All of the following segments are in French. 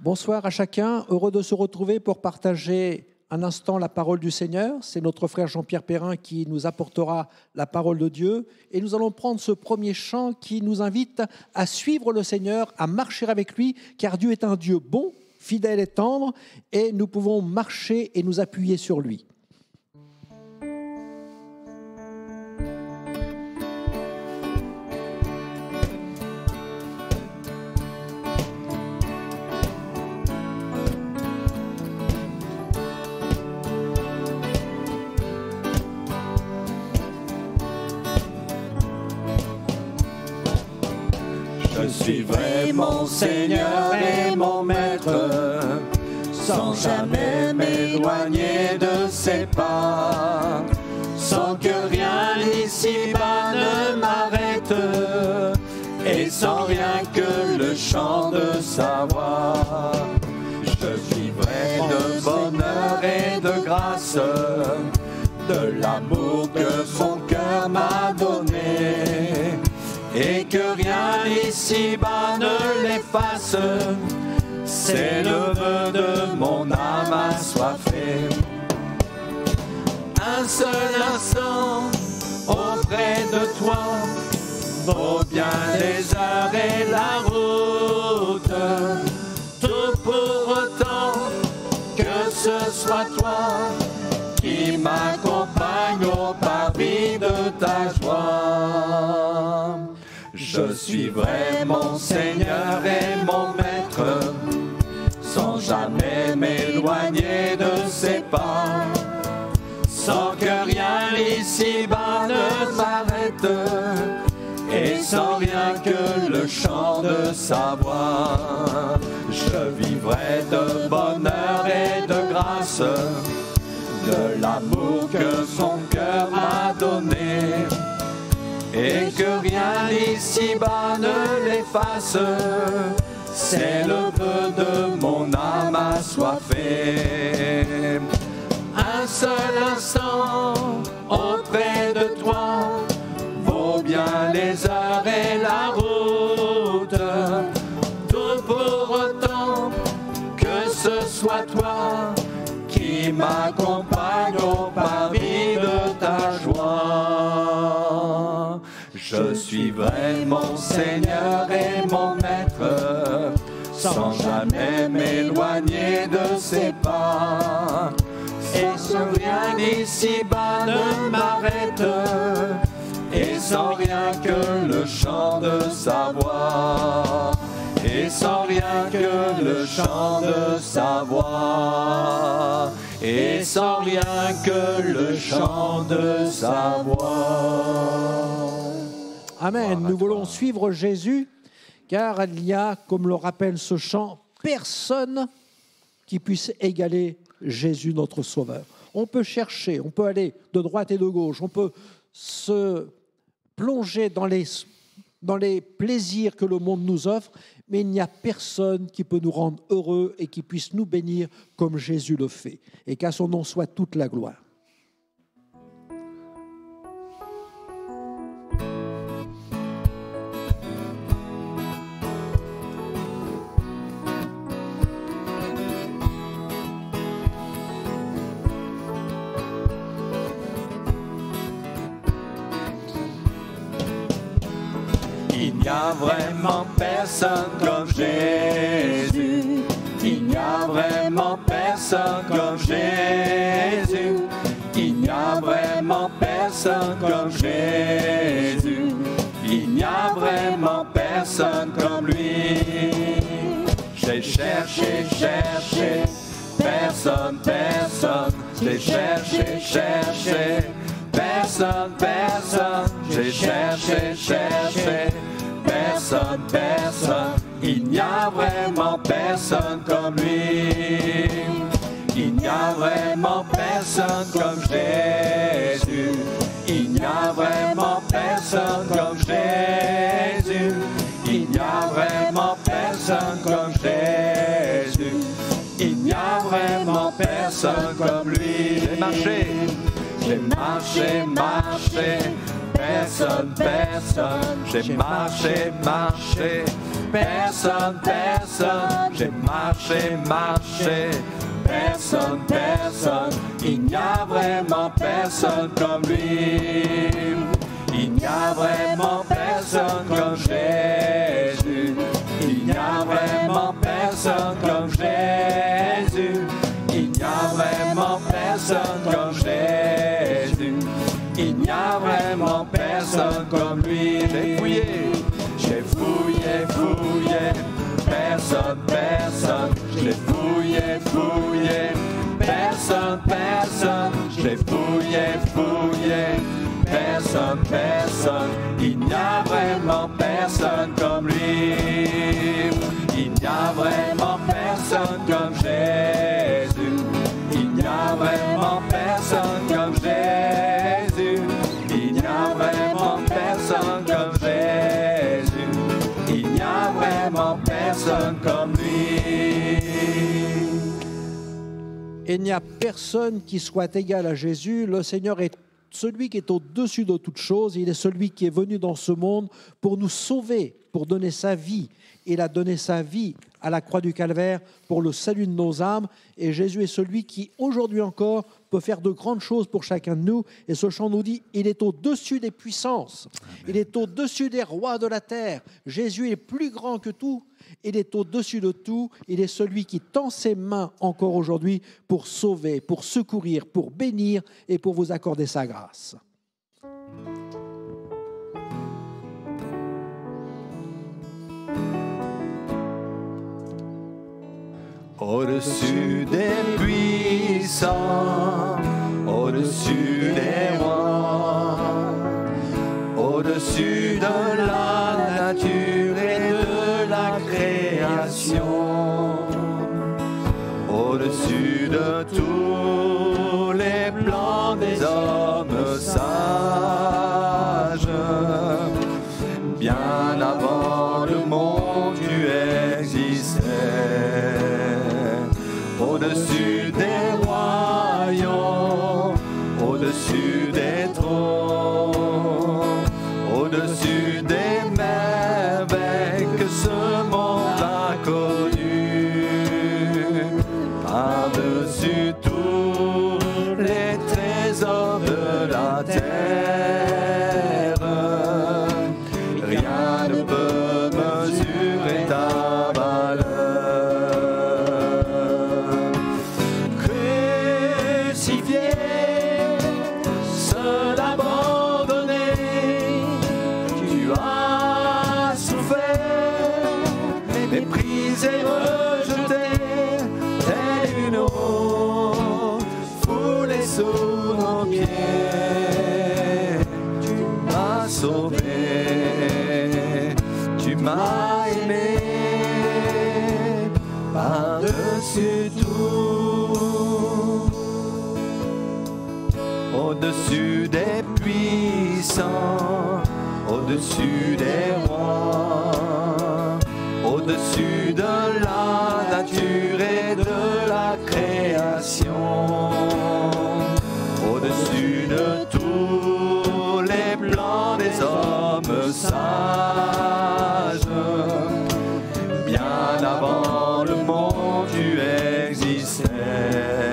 Bonsoir à chacun, heureux de se retrouver pour partager un instant la parole du Seigneur. C'est notre frère Jean-Pierre Perrin qui nous apportera la parole de Dieu. Et nous allons prendre ce premier chant qui nous invite à suivre le Seigneur, à marcher avec lui, car Dieu est un Dieu bon, fidèle et tendre, et nous pouvons marcher et nous appuyer sur lui. Je suivrai mon Seigneur et mon Maître, sans jamais m'éloigner de ses pas, sans que rien ici-bas ne m'arrête, et sans rien que le chant de sa voix. Je suivrai de bonheur et de grâce, de l'amour que son cœur m'a donné, et que rien ici-bas ne l'efface. C'est le vœu de mon âme assoiffée. Un seul instant auprès de toi vaut bien les heures et la route. Tout pour autant que ce soit toi qui m'accompagne au parvis de ta joie. Je suivrai mon Seigneur et mon Maître, sans jamais m'éloigner de ses pas, sans que rien ici-bas ne m'arrête, et sans rien que le chant de sa voix. Je vivrai de bonheur et de grâce, de l'amour que son cœur m'a donné, et que rien ici-bas ne l'efface. C'est le vœu de mon âme assoiffée. Un seul instant auprès de toi vaut bien les heures et la route. Tout pour autant que ce soit toi qui m'accompagne au parvis de ta joie. Je suivrai mon Seigneur et mon Maître, sans jamais m'éloigner de ses pas, et sans rien ici-bas ne m'arrête, et sans rien que le chant de sa voix, et sans rien que le chant de sa voix, et sans rien que le chant de sa voix. Amen. Nous voulons suivre Jésus, car il y a, comme le rappelle ce chant, personne qui puisse égaler Jésus notre Sauveur. On peut chercher, on peut aller de droite et de gauche, on peut se plonger dans les plaisirs que le monde nous offre, mais il n'y a personne qui peut nous rendre heureux et qui puisse nous bénir comme Jésus le fait. Et qu'à son nom soit toute la gloire. Il n'y a vraiment personne comme Jésus. Il n'y a vraiment personne comme Jésus. Il n'y a vraiment personne comme Jésus. Il n'y a vraiment personne comme lui. J'ai cherché, cherché, personne, personne. J'ai cherché, cherché, personne, personne. J'ai cherché, cherché, personne, personne. Il n'y a vraiment personne comme lui. Il n'y a vraiment personne comme Jésus. Il n'y a vraiment personne comme Jésus. Il n'y a vraiment personne comme Jésus. Il n'y a vraiment personne comme lui. J'ai marché, j'ai marché, marché. Personne, personne. J'ai marché, marché. Personne, personne. j'ai marché, marché. Personne, personne, il n'y a vraiment personne comme lui. Il n'y a vraiment personne comme Jésus. Il n'y a vraiment personne comme Jésus. Il n'y a vraiment personne comme Jésus. Il n'y a vraiment personne comme lui. J'ai fouillé, fouillé. Personne, personne, j'ai fouillé, fouillé. Personne, personne, j'ai fouillé, fouillé. Personne, personne, il n'y a vraiment personne comme lui. Il n'y a vraiment personne comme Jésus. Il n'y a vraiment personne comme Jésus. Il n'y a vraiment personne comme Jésus. Il n'y a vraiment personne comme lui. Il n'y a personne qui soit égal à Jésus. Le Seigneur est celui qui est au-dessus de toutes choses. Il est celui qui est venu dans ce monde pour nous sauver, pour donner sa vie. Il a donné sa vie à la croix du Calvaire pour le salut de nos âmes. Et Jésus est celui qui, aujourd'hui encore, peut faire de grandes choses pour chacun de nous. Et ce chant nous dit, il est au-dessus des puissances. Il est au-dessus des rois de la terre. Jésus est plus grand que tout. Il est au-dessus de tout. Il est celui qui tend ses mains encore aujourd'hui pour sauver, pour secourir, pour bénir et pour vous accorder sa grâce. Au-dessus des puissants, au-dessus des rois, au-dessus de la nature et de la création, au-dessus de tous les plans des hommes sages, bien avant le monde tu existais. Au-dessus des royaumes, au-dessus des trônes, au-dessus des merveilles que ce monde a connues, par-dessus tous les trésors de la terre, rien ne peut mesurer ta valeur. Et rejeté tel une rose foulée sous nos pieds. Tu m'as sauvé, tu m'as aimé par-dessus tout. Au-dessus des puissants, au-dessus des rois, au-dessus de la nature et de la création, au-dessus de tous les plans des hommes sages, bien avant le monde tu existais,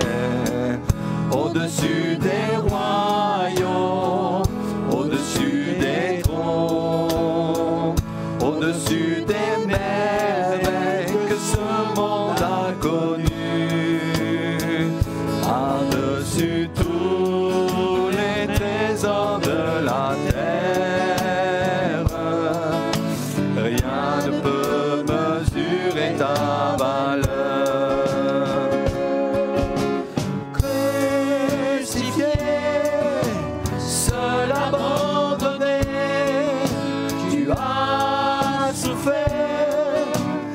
au-dessus des royaumes, au-dessus des trônes, au-dessus des merveilles que ce monde a connues, par-dessus tous les trésors de la terre, rien ne peut mesurer ta valeur. Crucifié, seul abandonné, tu as souffert,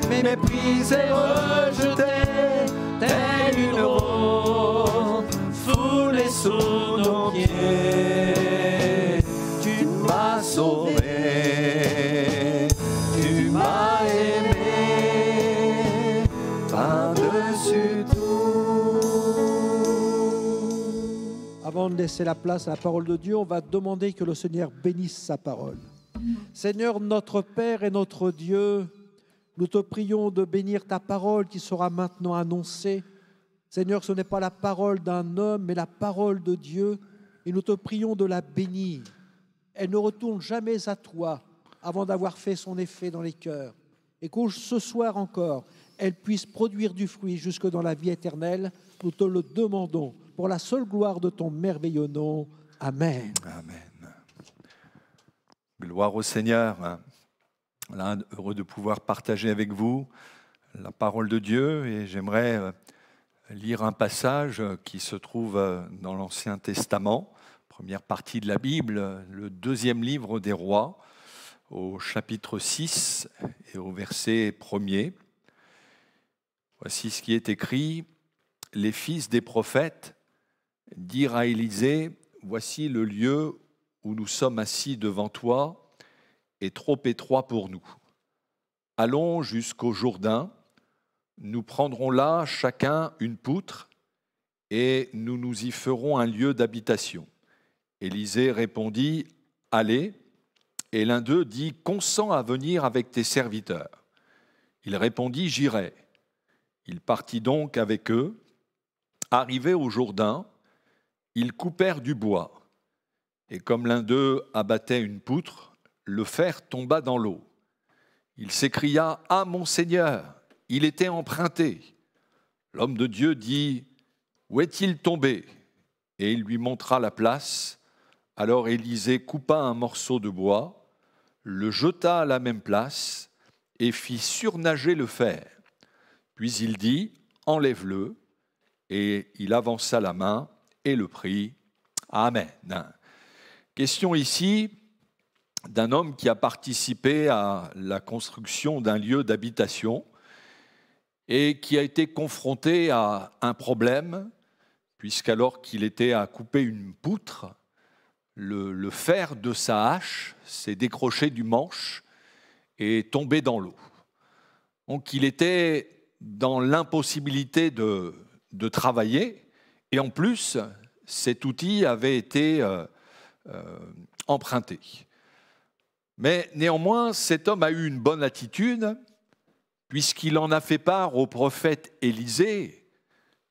méprisé, rejeté, tel une rose foulée sous nos pieds. Tu m'as sauvé, tu m'as aimé par-dessus tout. Avant de laisser la place à la parole de Dieu, on va demander que le Seigneur bénisse sa parole. Seigneur, notre Père et notre Dieu, Nous te prions de bénir ta parole qui sera maintenant annoncée. Seigneur, ce n'est pas la parole d'un homme, mais la parole de Dieu. Et nous te prions de la bénir. Elle ne retourne jamais à toi avant d'avoir fait son effet dans les cœurs. Et qu'au ce soir encore, elle puisse produire du fruit jusque dans la vie éternelle. Nous te le demandons pour la seule gloire de ton merveilleux nom. Amen. Amen. Gloire au Seigneur. Voilà, heureux de pouvoir partager avec vous la parole de Dieu. Et j'aimerais lire un passage qui se trouve dans l'Ancien Testament, première partie de la Bible, le 2e livre des Rois, au chapitre 6 et au verset 1er. Voici ce qui est écrit. Les fils des prophètes dirent à Élisée, « Voici le lieu où nous sommes assis devant toi est trop étroit pour nous. Allons jusqu'au Jourdain, nous prendrons là chacun une poutre et nous nous y ferons un lieu d'habitation. » Élisée répondit, « Allez. » Et l'un d'eux dit, « Consens à venir avec tes serviteurs. » Il répondit, « J'irai. » Il partit donc avec eux. Arrivés au Jourdain, ils coupèrent du bois. Et comme l'un d'eux abattait une poutre, le fer tomba dans l'eau. Il s'écria, « Ah, mon Seigneur, il était emprunté. » L'homme de Dieu dit, « Où est-il tombé ?» Et il lui montra la place. Alors Élisée coupa un morceau de bois, le jeta à la même place et fit surnager le fer. Puis il dit, « Enlève-le. » Et il avança la main et le prit. Amen. Question ici d'un homme qui a participé à la construction d'un lieu d'habitation et qui a été confronté à un problème, puisqu'alors qu'il était à couper une poutre, le fer de sa hache s'est décroché du manche et est tombé dans l'eau. Donc il était dans l'impossibilité de travailler, et en plus, cet outil avait été emprunté. Mais néanmoins, cet homme a eu une bonne attitude, puisqu'il en a fait part au prophète Élisée,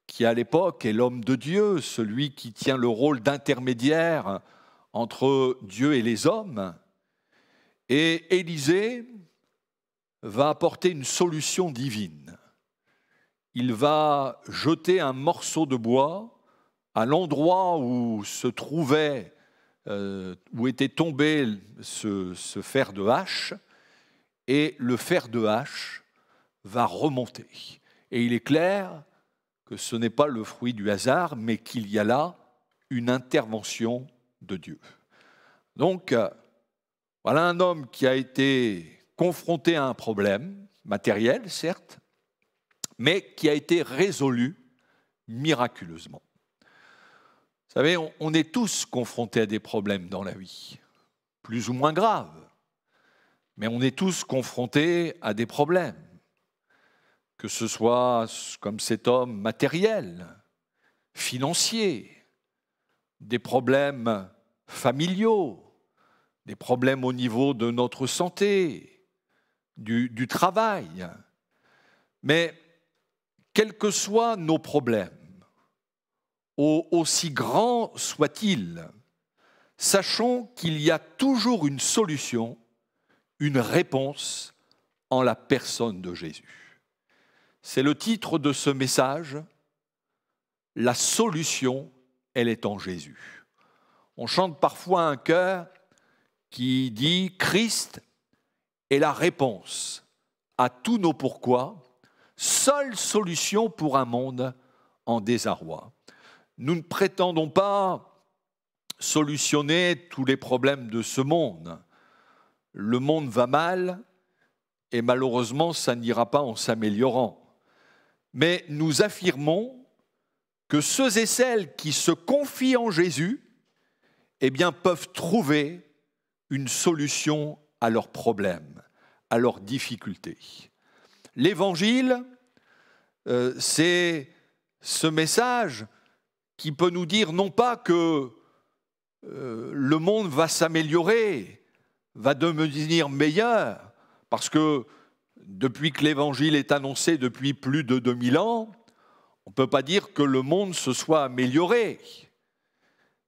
qui à l'époque est l'homme de Dieu, celui qui tient le rôle d'intermédiaire entre Dieu et les hommes. Et Élisée va apporter une solution divine. Il va jeter un morceau de bois à l'endroit où se trouvait, où était tombé ce fer de hache, et le fer de hache va remonter. Et il est clair que ce n'est pas le fruit du hasard, mais qu'il y a là une intervention de Dieu. Donc, voilà un homme qui a été confronté à un problème matériel, certes, mais qui a été résolu miraculeusement. Vous savez, on est tous confrontés à des problèmes dans la vie, plus ou moins graves, mais on est tous confrontés à des problèmes, que ce soit comme cet homme matériel, financier, des problèmes familiaux, des problèmes au niveau de notre santé, du travail. Mais quels que soient nos problèmes, aussi grands soient-ils, sachons qu'il y a toujours une solution, une réponse en la personne de Jésus. C'est le titre de ce message, « La solution, elle est en Jésus ». On chante parfois un chœur qui dit « Christ est la réponse à tous nos pourquoi, seule solution pour un monde en désarroi ». Nous ne prétendons pas solutionner tous les problèmes de ce monde. Le monde va mal et malheureusement, ça n'ira pas en s'améliorant. Mais nous affirmons que ceux et celles qui se confient en Jésus, eh bien, peuvent trouver une solution à leurs problèmes, à leurs difficultés. L'Évangile, c'est ce message qui peut nous dire non pas que le monde va s'améliorer, va devenir meilleur, parce que depuis que l'Évangile est annoncé depuis plus de 2000 ans, on ne peut pas dire que le monde se soit amélioré.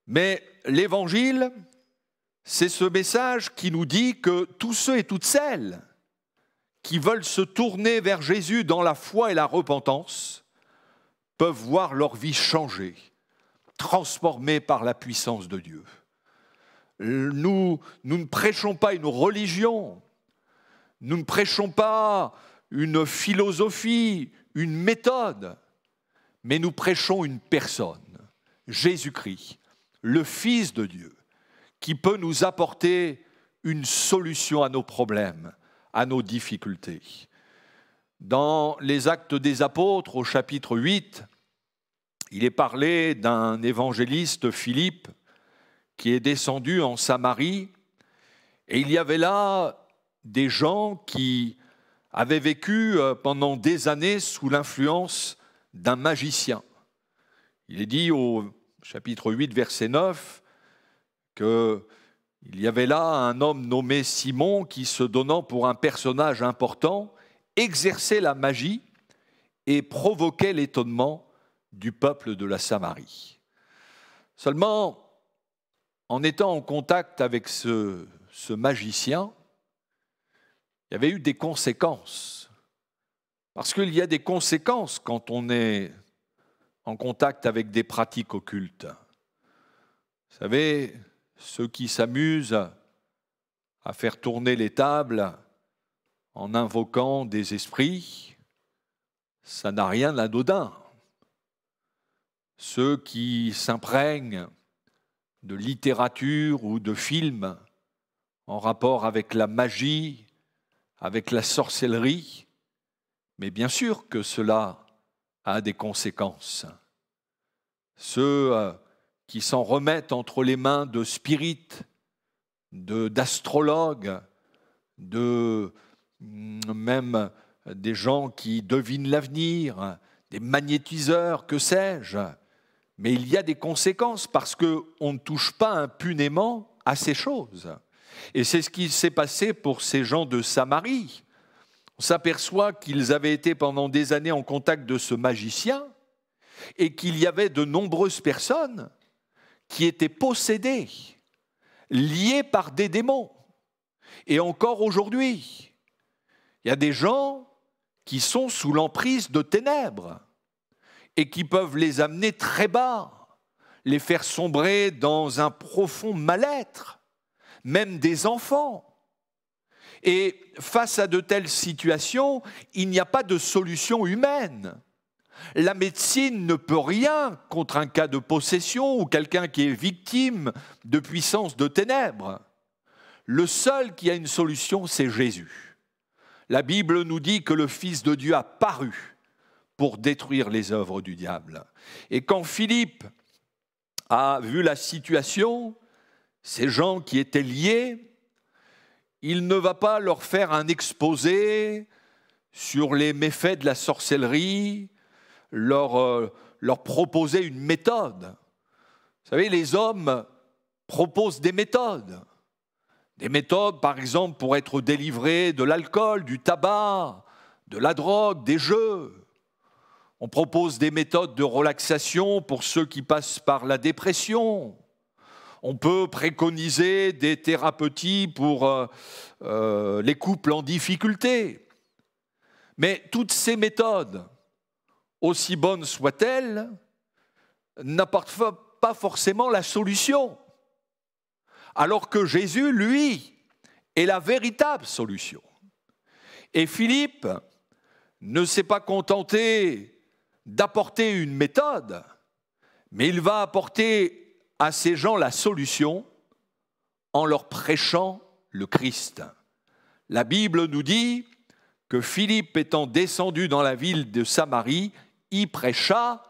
Mais l'Évangile, c'est ce message qui nous dit que tous ceux et toutes celles qui veulent se tourner vers Jésus dans la foi et la repentance peuvent voir leur vie changer, transformée par la puissance de Dieu. Nous ne prêchons pas une religion, nous ne prêchons pas une philosophie, une méthode, mais nous prêchons une personne, Jésus-Christ, le Fils de Dieu, qui peut nous apporter une solution à nos problèmes, à nos difficultés. Dans les Actes des Apôtres, au chapitre 8, il est parlé d'un évangéliste, Philippe, qui est descendu en Samarie, et il y avait là des gens qui avaient vécu pendant des années sous l'influence d'un magicien. Il est dit au chapitre 8, verset 9, qu'il y avait là un homme nommé Simon qui, se donnant pour un personnage important, exerçait la magie et provoquait l'étonnement du peuple de la Samarie. Seulement, en étant en contact avec ce magicien, il y avait eu des conséquences. Parce qu'il y a des conséquences quand on est en contact avec des pratiques occultes. Vous savez, ceux qui s'amusent à faire tourner les tables en invoquant des esprits, ça n'a rien d'anodin. Ceux qui s'imprègnent de littérature ou de films en rapport avec la magie, avec la sorcellerie, mais bien sûr que cela a des conséquences. Ceux qui s'en remettent entre les mains de spirites, d'astrologues, même des gens qui devinent l'avenir, des magnétiseurs, que sais-je. Mais il y a des conséquences parce qu'on ne touche pas impunément à ces choses. Et c'est ce qui s'est passé pour ces gens de Samarie. On s'aperçoit qu'ils avaient été pendant des années en contact de ce magicien et qu'il y avait de nombreuses personnes qui étaient possédées, liées par des démons. Et encore aujourd'hui, il y a des gens qui sont sous l'emprise de ténèbres et qui peuvent les amener très bas, les faire sombrer dans un profond mal-être, même des enfants. Et face à de telles situations, il n'y a pas de solution humaine. La médecine ne peut rien contre un cas de possession ou quelqu'un qui est victime de puissance de ténèbres. Le seul qui a une solution, c'est Jésus. La Bible nous dit que le Fils de Dieu a paru pour détruire les œuvres du diable. Et quand Philippe a vu la situation, ces gens qui étaient liés, il ne va pas leur faire un exposé sur les méfaits de la sorcellerie, leur proposer une méthode. Vous savez, les hommes proposent des méthodes. Des méthodes, par exemple, pour être délivrés de l'alcool, du tabac, de la drogue, des jeux. On propose des méthodes de relaxation pour ceux qui passent par la dépression. On peut préconiser des thérapeuties pour les couples en difficulté. Mais toutes ces méthodes, aussi bonnes soient-elles, n'apportent pas forcément la solution. Alors que Jésus, lui, est la véritable solution. Et Philippe ne s'est pas contenté d'apporter une méthode, mais il va apporter à ces gens la solution en leur prêchant le Christ. La Bible nous dit que Philippe, étant descendu dans la ville de Samarie, y prêcha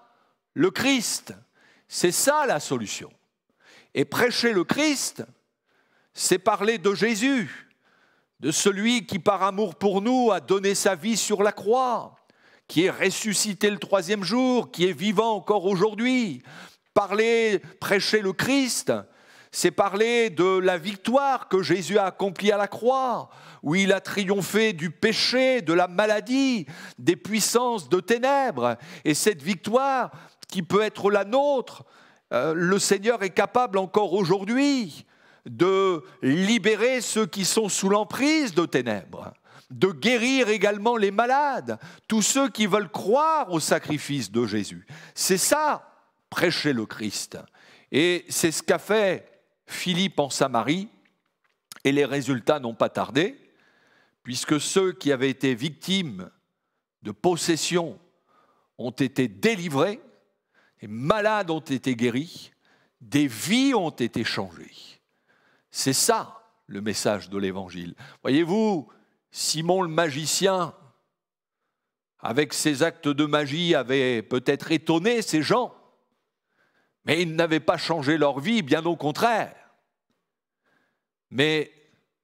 le Christ. C'est ça la solution. Et prêcher le Christ, c'est parler de Jésus, de celui qui par amour pour nous a donné sa vie sur la croix, qui est ressuscité le troisième jour, qui est vivant encore aujourd'hui. Prêcher le Christ, c'est parler de la victoire que Jésus a accomplie à la croix, où il a triomphé du péché, de la maladie, des puissances de ténèbres. Et cette victoire qui peut être la nôtre, le Seigneur est capable encore aujourd'hui de libérer ceux qui sont sous l'emprise de ténèbres, de guérir également les malades, tous ceux qui veulent croire au sacrifice de Jésus. C'est ça, prêcher le Christ. Et c'est ce qu'a fait Philippe en Samarie, et les résultats n'ont pas tardé, puisque ceux qui avaient été victimes de possession ont été délivrés, les malades ont été guéris, des vies ont été changées. C'est ça le message de l'Évangile. Voyez-vous, Simon le magicien, avec ses actes de magie, avait peut-être étonné ces gens, mais ils n'avaient pas changé leur vie, bien au contraire. Mais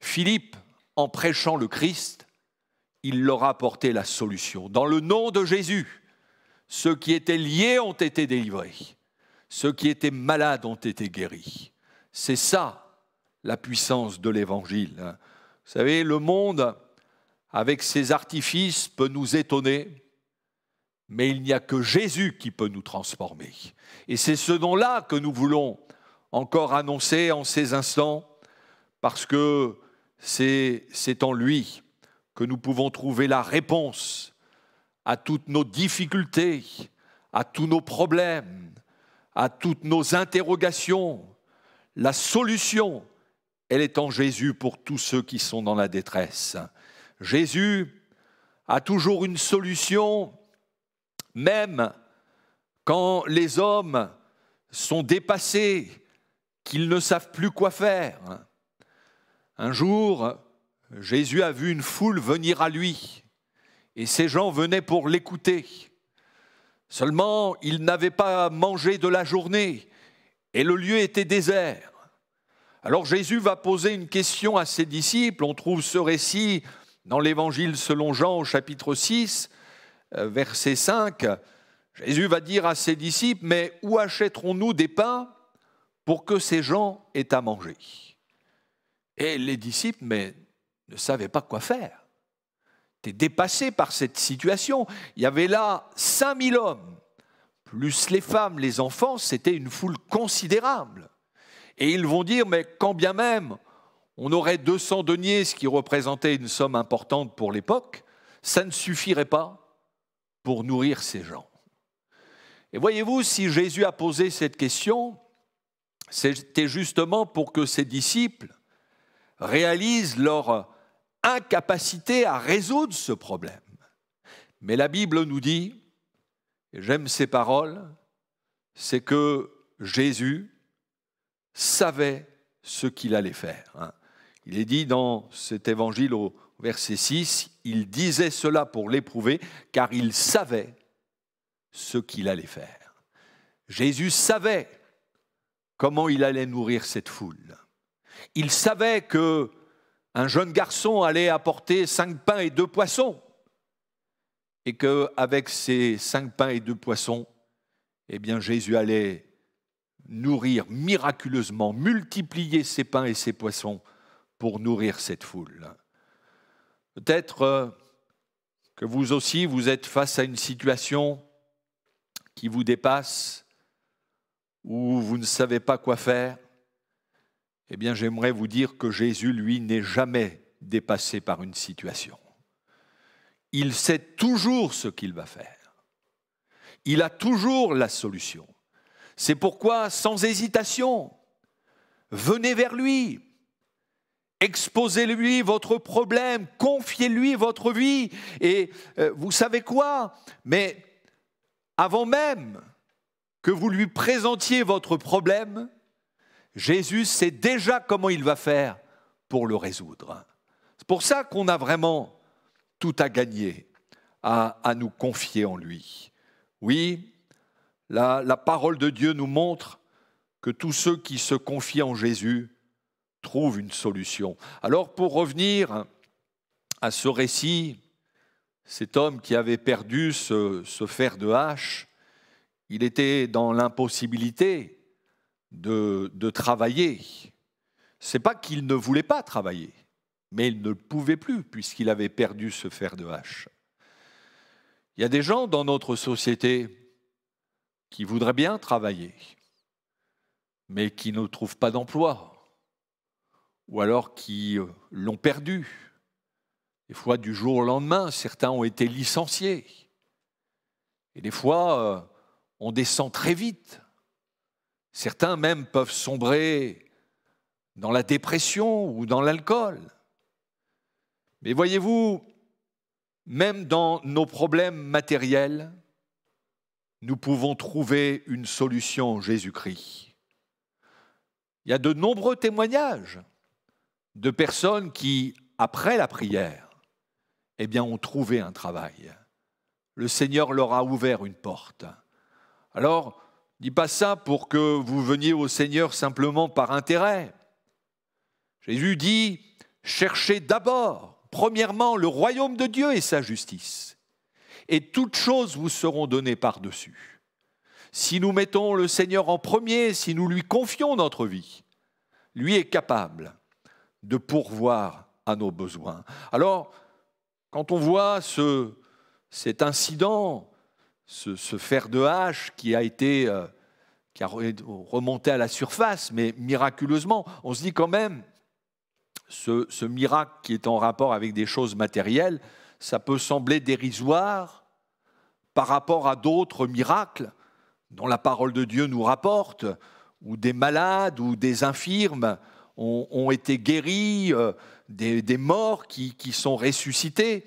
Philippe, en prêchant le Christ, il leur a apporté la solution. Dans le nom de Jésus, ceux qui étaient liés ont été délivrés, ceux qui étaient malades ont été guéris. C'est ça la puissance de l'Évangile. Vous savez, le monde, avec ses artifices, peut nous étonner, mais il n'y a que Jésus qui peut nous transformer. Et c'est ce nom-là que nous voulons encore annoncer en ces instants, parce que c'est en lui que nous pouvons trouver la réponse à toutes nos difficultés, à tous nos problèmes, à toutes nos interrogations. La solution, elle est en Jésus pour tous ceux qui sont dans la détresse. Jésus a toujours une solution, même quand les hommes sont dépassés, qu'ils ne savent plus quoi faire. Un jour, Jésus a vu une foule venir à lui, et ces gens venaient pour l'écouter. Seulement, ils n'avaient pas mangé de la journée, et le lieu était désert. Alors Jésus va poser une question à ses disciples. On trouve ce récit dans l'Évangile selon Jean au chapitre 6, verset 5. Jésus va dire à ses disciples, « Mais où achèterons-nous des pains pour que ces gens aient à manger ?» Et les disciples ne savaient pas quoi faire. Ils étaient dépassés par cette situation. Il y avait là 5000 hommes, plus les femmes, les enfants, c'était une foule considérable. Et ils vont dire, mais quand bien même on aurait 200 deniers, ce qui représentait une somme importante pour l'époque, ça ne suffirait pas pour nourrir ces gens. Et voyez-vous, si Jésus a posé cette question, c'était justement pour que ses disciples réalisent leur incapacité à résoudre ce problème. Mais la Bible nous dit, et j'aime ces paroles, c'est que Jésus savait ce qu'il allait faire. Il est dit dans cet évangile au verset 6, il disait cela pour l'éprouver, car il savait ce qu'il allait faire. Jésus savait comment il allait nourrir cette foule. Il savait qu'un jeune garçon allait apporter 5 pains et 2 poissons, et qu'avec ces 5 pains et 2 poissons, eh bien Jésus allait nourrir miraculeusement, multiplier ces pains et ces poissons pour nourrir cette foule. Peut-être que vous aussi, vous êtes face à une situation qui vous dépasse, où vous ne savez pas quoi faire. Eh bien, j'aimerais vous dire que Jésus, lui, n'est jamais dépassé par une situation. Il sait toujours ce qu'il va faire. Il a toujours la solution. C'est pourquoi, sans hésitation, venez vers lui, exposez-lui votre problème, confiez-lui votre vie. Et vous savez quoi? Mais avant même que vous lui présentiez votre problème, Jésus sait déjà comment il va faire pour le résoudre. C'est pour ça qu'on a vraiment tout à gagner à nous confier en lui. Oui, la parole de Dieu nous montre que tous ceux qui se confient en Jésus trouvent une solution. Alors pour revenir à ce récit, cet homme qui avait perdu ce fer de hache, il était dans l'impossibilité de travailler. Ce n'est pas qu'il ne voulait pas travailler, mais il ne pouvait plus puisqu'il avait perdu ce fer de hache. Il y a des gens dans notre société qui voudraient bien travailler, mais qui ne trouvent pas d'emploi, ou alors qui l'ont perdu. Des fois, du jour au lendemain, certains ont été licenciés. Et des fois, on descend très vite. Certains même peuvent sombrer dans la dépression ou dans l'alcool. Mais voyez-vous, même dans nos problèmes matériels, nous pouvons trouver une solution en Jésus-Christ. Il y a de nombreux témoignages de personnes qui, après la prière, ont trouvé un travail. Le Seigneur leur a ouvert une porte. Alors, je ne dis pas ça pour que vous veniez au Seigneur simplement par intérêt. Jésus dit, cherchez d'abord, premièrement, le royaume de Dieu et sa justice. Et toutes choses vous seront données par-dessus. Si nous mettons le Seigneur en premier, si nous lui confions notre vie, lui est capable de pourvoir à nos besoins. Alors, quand on voit cet incident, ce fer de hache qui a remonté à la surface, mais miraculeusement, on se dit quand même, ce miracle qui est en rapport avec des choses matérielles, ça peut sembler dérisoire par rapport à d'autres miracles dont la parole de Dieu nous rapporte, où des malades ou des infirmes ont été guéris, des morts qui sont ressuscités.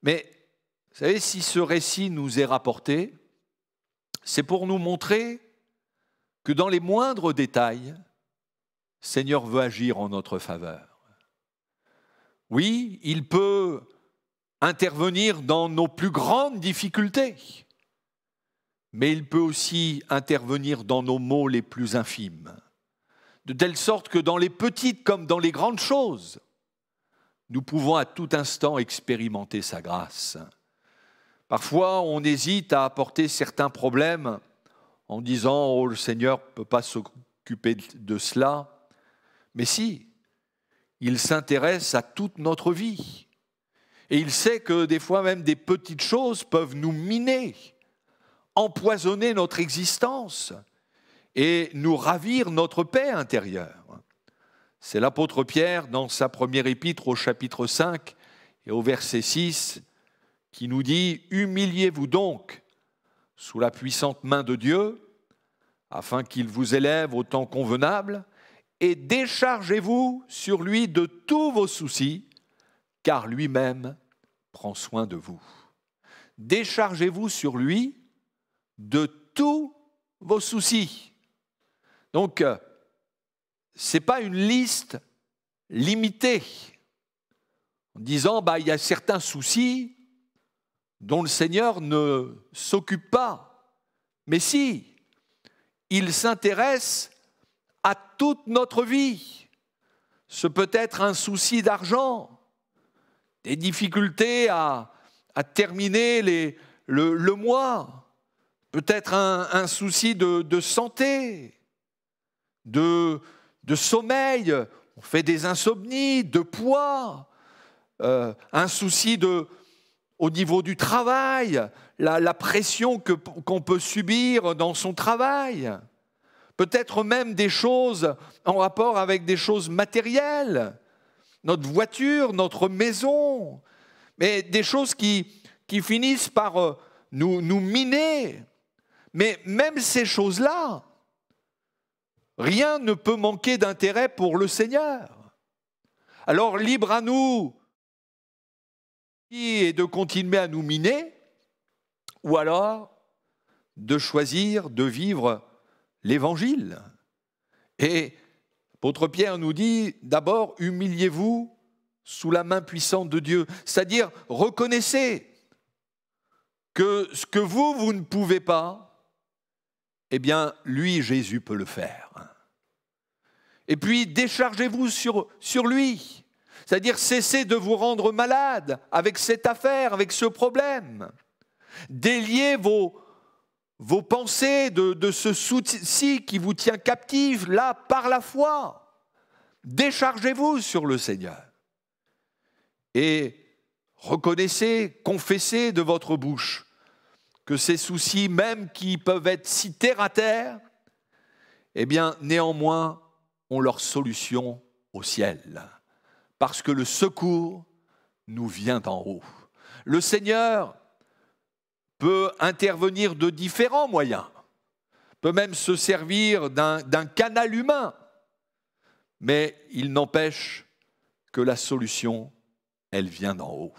Mais vous savez, si ce récit nous est rapporté, c'est pour nous montrer que dans les moindres détails, le Seigneur veut agir en notre faveur. Oui, il peut intervenir dans nos plus grandes difficultés, mais il peut aussi intervenir dans nos maux les plus infimes, de telle sorte que dans les petites comme dans les grandes choses, nous pouvons à tout instant expérimenter sa grâce. Parfois, on hésite à apporter certains problèmes en disant « Oh, le Seigneur ne peut pas s'occuper de cela ». Mais si, il s'intéresse à toute notre vie. Et il sait que des fois même des petites choses peuvent nous miner, empoisonner notre existence et nous ravir notre paix intérieure. C'est l'apôtre Pierre, dans sa première épître au chapitre 5 et au verset 6, qui nous dit « Humiliez-vous donc sous la puissante main de Dieu, afin qu'il vous élève au temps convenable, et déchargez-vous sur lui de tous vos soucis, car lui-même prend soin de vous. » Déchargez-vous sur lui de tous vos soucis. Donc, ce n'est pas une liste limitée, en disant il y a certains soucis dont le Seigneur ne s'occupe pas. Mais si, il s'intéresse à toute notre vie. Ce peut être un souci d'argent, des difficultés à terminer le mois, peut-être un souci de santé, de sommeil, on fait des insomnies, de poids, un souci au niveau du travail, la pression qu'on peut subir dans son travail, peut-être même des choses en rapport avec des choses matérielles, notre voiture, notre maison, mais des choses qui finissent par nous miner. Mais même ces choses-là, rien ne peut manquer d'intérêt pour le Seigneur. Alors libre à nous et de continuer à nous miner, ou alors de choisir de vivre l'Évangile. Et l'apôtre Pierre nous dit, d'abord, humiliez-vous sous la main puissante de Dieu. C'est-à-dire, reconnaissez que ce que vous ne pouvez pas, eh bien, lui, Jésus, peut le faire. Et puis, déchargez-vous sur lui. C'est-à-dire, cessez de vous rendre malade avec cette affaire, avec ce problème. Déliez vos pensées, de ce souci qui vous tient captif, là, par la foi. Déchargez-vous sur le Seigneur. Et reconnaissez, confessez de votre bouche que ces soucis, même qui peuvent être si terre à terre, eh bien, néanmoins, ont leur solution au ciel. Parce que le secours nous vient d'en haut. Le Seigneur peut intervenir de différents moyens, peut même se servir d'un canal humain, mais il n'empêche que la solution, elle vient d'en haut.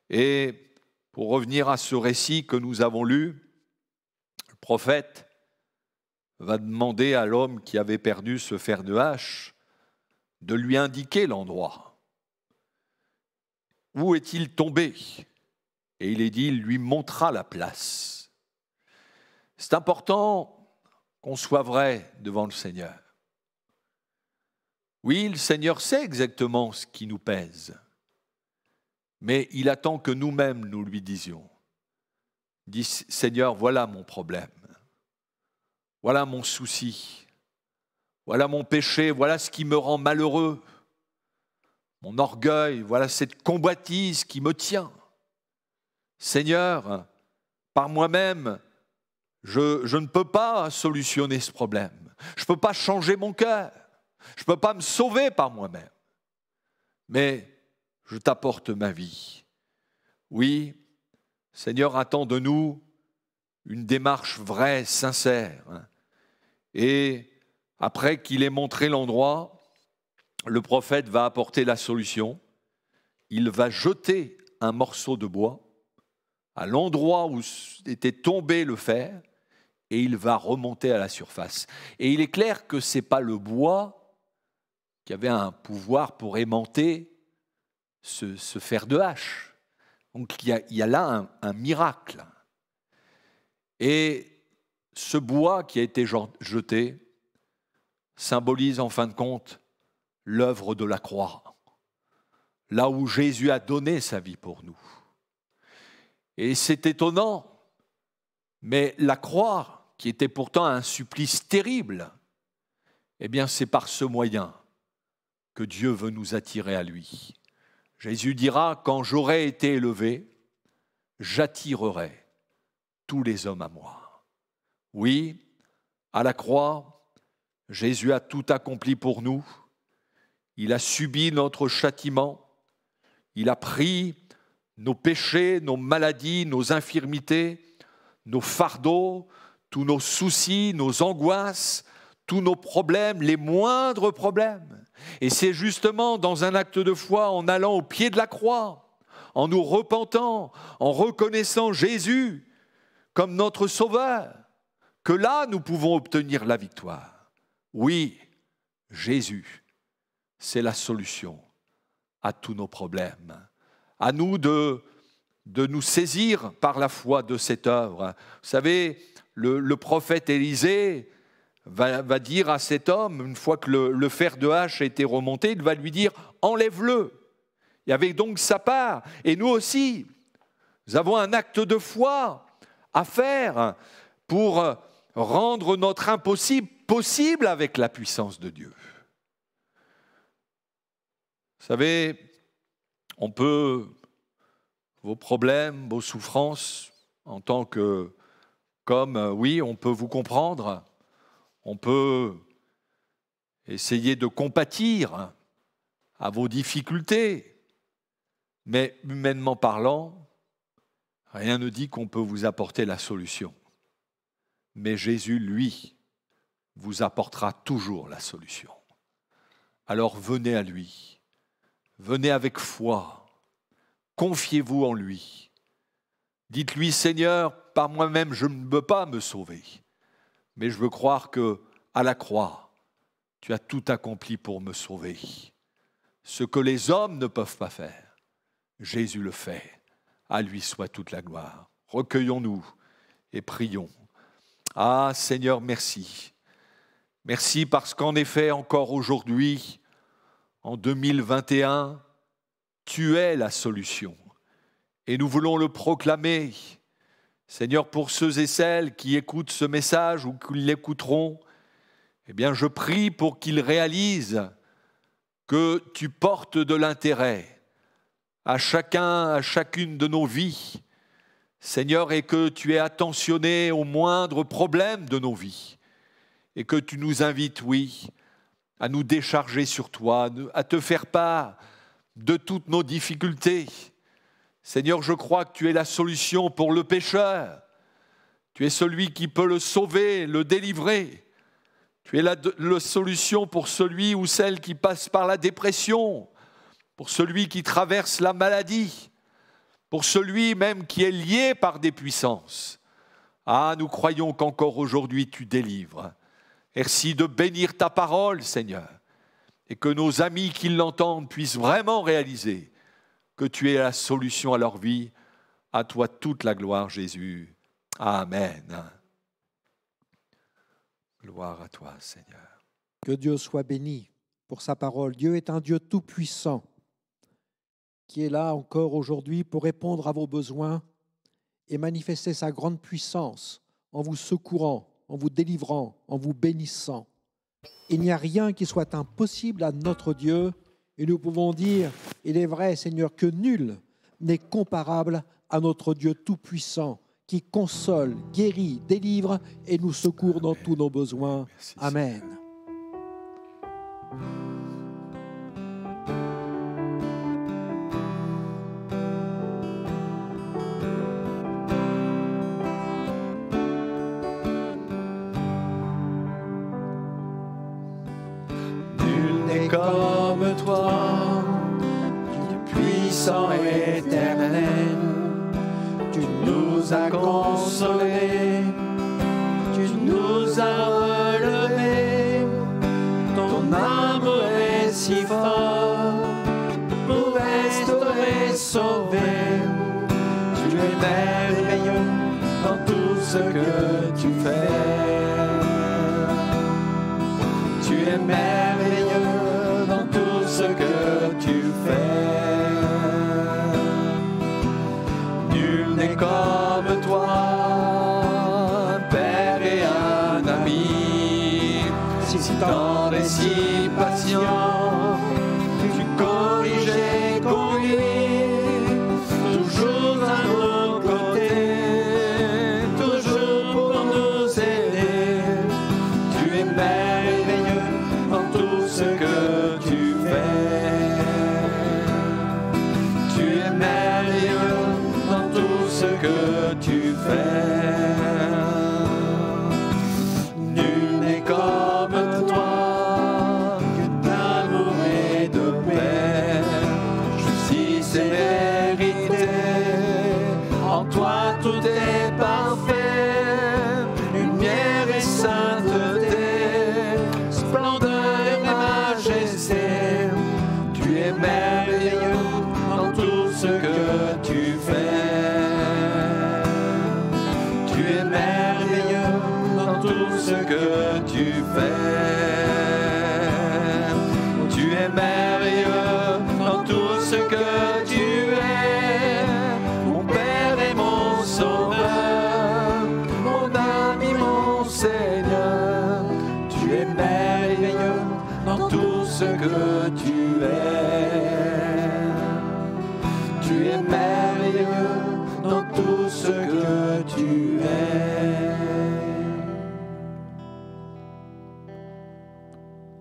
Et pour revenir à ce récit que nous avons lu, le prophète va demander à l'homme qui avait perdu ce fer de hache de lui indiquer l'endroit. Où est-il tombé ? Et il est dit, il lui montra la place. C'est important qu'on soit vrai devant le Seigneur. Oui, le Seigneur sait exactement ce qui nous pèse, mais il attend que nous-mêmes nous lui disions. Dis, Seigneur, voilà mon problème, voilà mon souci, voilà mon péché, voilà ce qui me rend malheureux, mon orgueil, voilà cette convoitise qui me tient. Seigneur, par moi-même, je ne peux pas solutionner ce problème. Je ne peux pas changer mon cœur. Je ne peux pas me sauver par moi-même. Mais je t'apporte ma vie. Oui, Seigneur attend de nous une démarche vraie, sincère. Et après qu'il ait montré l'endroit, le prophète va apporter la solution. Il va jeter un morceau de bois à l'endroit où était tombé le fer, et il va remonter à la surface. Et il est clair que ce n'est pas le bois qui avait un pouvoir pour aimanter ce fer de hache. Donc il y a là un miracle. Et ce bois qui a été jeté symbolise en fin de compte l'œuvre de la croix, là où Jésus a donné sa vie pour nous. Et c'est étonnant, mais la croix, qui était pourtant un supplice terrible, eh bien c'est par ce moyen que Dieu veut nous attirer à lui. Jésus dira, quand j'aurai été élevé, j'attirerai tous les hommes à moi. Oui, à la croix, Jésus a tout accompli pour nous. Il a subi notre châtiment. Il a pris nos péchés, nos maladies, nos infirmités, nos fardeaux, tous nos soucis, nos angoisses, tous nos problèmes, les moindres problèmes. Et c'est justement dans un acte de foi, en allant au pied de la croix, en nous repentant, en reconnaissant Jésus comme notre Sauveur, que là, nous pouvons obtenir la victoire. Oui, Jésus, c'est la solution à tous nos problèmes. À nous de nous saisir par la foi de cette œuvre. Vous savez, le prophète Élisée va dire à cet homme, une fois que le fer de hache a été remonté, il va lui dire « enlève-le ». Il y avait donc sa part. Et nous aussi, nous avons un acte de foi à faire pour rendre notre impossible possible avec la puissance de Dieu. Vous savez, on peut, vos problèmes, vos souffrances, en tant que, oui, on peut vous comprendre, on peut essayer de compatir à vos difficultés, mais humainement parlant, rien ne dit qu'on peut vous apporter la solution. Mais Jésus, lui, vous apportera toujours la solution. Alors venez à lui, venez avec foi, confiez-vous en lui. Dites-lui, Seigneur, par moi-même, je ne peux pas me sauver, mais je veux croire qu'à la croix, tu as tout accompli pour me sauver. Ce que les hommes ne peuvent pas faire, Jésus le fait. À lui soit toute la gloire. Recueillons-nous et prions. Ah Seigneur, merci. Merci parce qu'en effet, encore aujourd'hui, en 2021, tu es la solution. Et nous voulons le proclamer. Seigneur, pour ceux et celles qui écoutent ce message ou qui l'écouteront, eh bien, je prie pour qu'ils réalisent que tu portes de l'intérêt à chacun, à chacune de nos vies, Seigneur, et que tu es attentionné aux moindres problèmes de nos vies, et que tu nous invites, oui, à nous décharger sur toi, à te faire part de toutes nos difficultés. Seigneur, je crois que tu es la solution pour le pécheur. Tu es celui qui peut le sauver, le délivrer. Tu es la solution pour celui ou celle qui passe par la dépression, pour celui qui traverse la maladie, pour celui même qui est lié par des puissances. Ah, nous croyons qu'encore aujourd'hui tu délivres. Merci de bénir ta parole, Seigneur, et que nos amis qui l'entendent puissent vraiment réaliser que tu es la solution à leur vie. À toi toute la gloire, Jésus. Amen. Gloire à toi, Seigneur. Que Dieu soit béni pour sa parole. Dieu est un Dieu tout-puissant qui est là encore aujourd'hui pour répondre à vos besoins et manifester sa grande puissance en vous secourant, en vous délivrant, en vous bénissant. Il n'y a rien qui soit impossible à notre Dieu et nous pouvons dire, il est vrai, Seigneur, que nul n'est comparable à notre Dieu tout-puissant qui console, guérit, délivre et nous secourt dans tous nos besoins. Merci, Amen. Nul n'est comme toi, Dieu puissant et éternel. Tu nous as consolés, tu nous as relevés. Ton amour est si fort pour restaurer, sauver. Tu es merveilleux dans tout ce que tu fais. Tu es merveilleux dans tout ce que tu fais. Nul n'est comme toi, un père et un ami, si tendre et si patient, tu corriges et conduis, toujours à nos côtés, toujours pour nous aider. Tu es merveilleux dans tout ce que tu fais. Tu es merveilleux dans tout ce que tu fais. Nul n'est comme toi, que d'amour et de paix, justice et vérité. En toi tout est parfait, lumière et sainteté, splendeur et majesté. Tu es merveilleux dans tout ce que tu fais. Tu es merveilleux dans tout ce que tu fais. Tu es merveilleux dans tout ce que tu es. Mon Père et mon Sauveur, mon ami, mon Seigneur. Tu es merveilleux dans tout ce que tu es. Tu es merveilleux dans tout ce que tu es.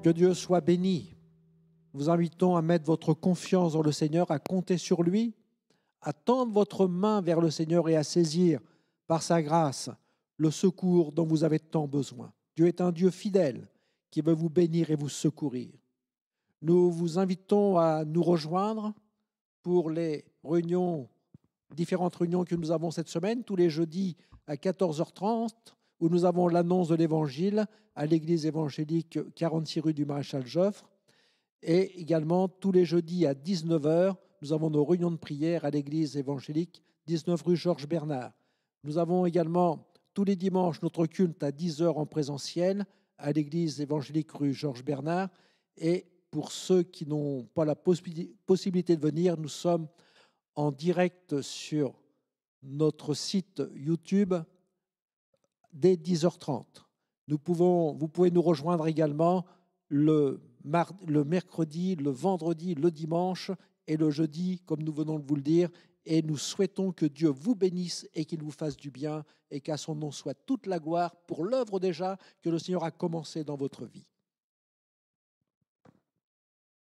Que Dieu soit béni. Nous vous invitons à mettre votre confiance dans le Seigneur, à compter sur lui, à tendre votre main vers le Seigneur et à saisir par sa grâce le secours dont vous avez tant besoin. Dieu est un Dieu fidèle qui veut vous bénir et vous secourir. Nous vous invitons à nous rejoindre pour les réunions, différentes réunions que nous avons cette semaine, tous les jeudis à 14h30, où nous avons l'annonce de l'Évangile à l'église évangélique 46 rue du Maréchal Joffre. Et également, tous les jeudis à 19h, nous avons nos réunions de prière à l'église évangélique 19 rue Georges Bernard. Nous avons également tous les dimanches notre culte à 10h en présentiel à l'église évangélique rue Georges Bernard. Et pour ceux qui n'ont pas la possibilité de venir, nous sommes en direct sur notre site YouTube dès 10h30. Vous pouvez nous rejoindre également le mercredi, le vendredi, le dimanche et le jeudi, comme nous venons de vous le dire. Et nous souhaitons que Dieu vous bénisse et qu'il vous fasse du bien et qu'à son nom soit toute la gloire pour l'œuvre déjà que le Seigneur a commencée dans votre vie.